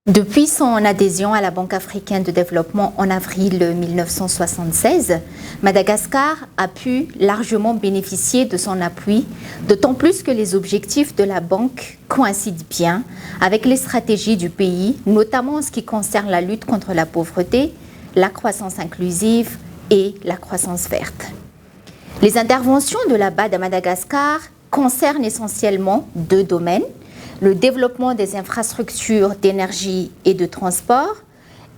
Depuis son adhésion à la Banque africaine de développement en avril 1976, Madagascar a pu largement bénéficier de son appui, d'autant plus que les objectifs de la banque coïncident bien avec les stratégies du pays, notamment en ce qui concerne la lutte contre la pauvreté, la croissance inclusive et la croissance verte. Les interventions de la BAD à Madagascar concernent essentiellement deux domaines: le développement des infrastructures d'énergie et de transport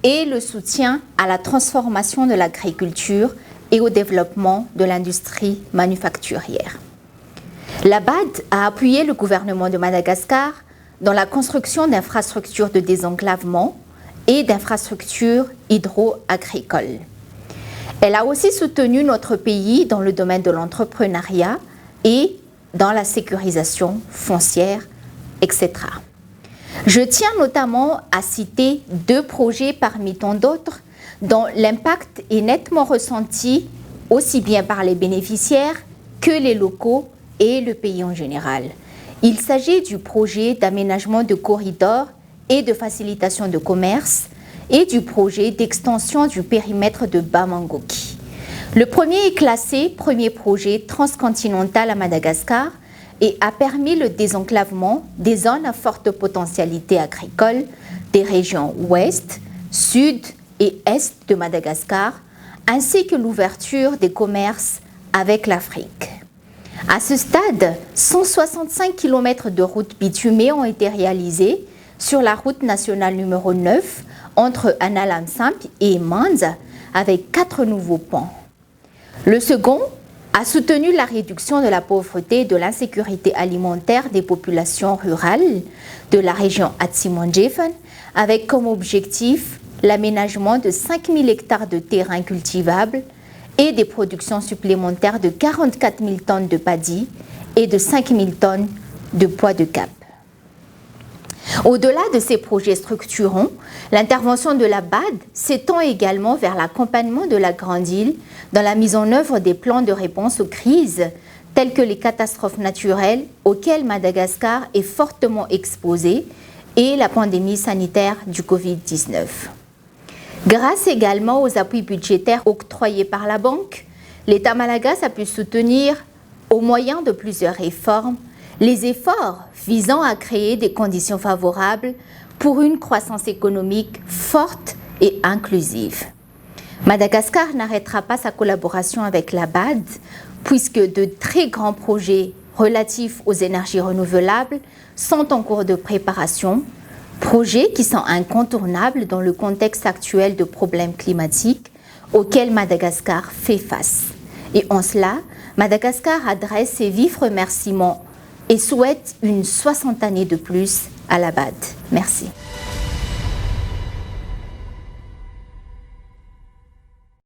et le soutien à la transformation de l'agriculture et au développement de l'industrie manufacturière. La BAD a appuyé le gouvernement de Madagascar dans la construction d'infrastructures de désenclavement et d'infrastructures hydro-agricoles. Elle a aussi soutenu notre pays dans le domaine de l'entrepreneuriat et dans la sécurisation foncière, etc. Je tiens notamment à citer deux projets parmi tant d'autres dont l'impact est nettement ressenti aussi bien par les bénéficiaires que les locaux et le pays en général. Il s'agit du projet d'aménagement de corridors et de facilitation de commerce et du projet d'extension du périmètre de Bamangoki. Le premier est classé premier projet transcontinental à Madagascar et a permis le désenclavement des zones à forte potentialité agricole des régions ouest, sud et est de Madagascar, ainsi que l'ouverture des commerces avec l'Afrique. À ce stade, 165 km de routes bitumées ont été réalisées sur la route nationale numéro 9 entre Analamsamp et Manza, avec 4 nouveaux ponts. Le second a soutenu la réduction de la pauvreté et de l'insécurité alimentaire des populations rurales de la région Atsimonjefen, avec comme objectif l'aménagement de 5000 hectares de terrains cultivables et des productions supplémentaires de 44 000 tonnes de paddy et de 5 000 tonnes de pois de cap. Au-delà de ces projets structurants, l'intervention de la BAD s'étend également vers l'accompagnement de la Grande Île dans la mise en œuvre des plans de réponse aux crises telles que les catastrophes naturelles auxquelles Madagascar est fortement exposé et la pandémie sanitaire du Covid-19. Grâce également aux appuis budgétaires octroyés par la banque, l'État malagasy a pu soutenir, au moyen de plusieurs réformes, les efforts visant à créer des conditions favorables pour une croissance économique forte et inclusive. Madagascar n'arrêtera pas sa collaboration avec la BAD, puisque de très grands projets relatifs aux énergies renouvelables sont en cours de préparation, projets qui sont incontournables dans le contexte actuel de problèmes climatiques auxquels Madagascar fait face. Et en cela, Madagascar adresse ses vifs remerciements et souhaite une 60 années de plus à la BAD. Merci.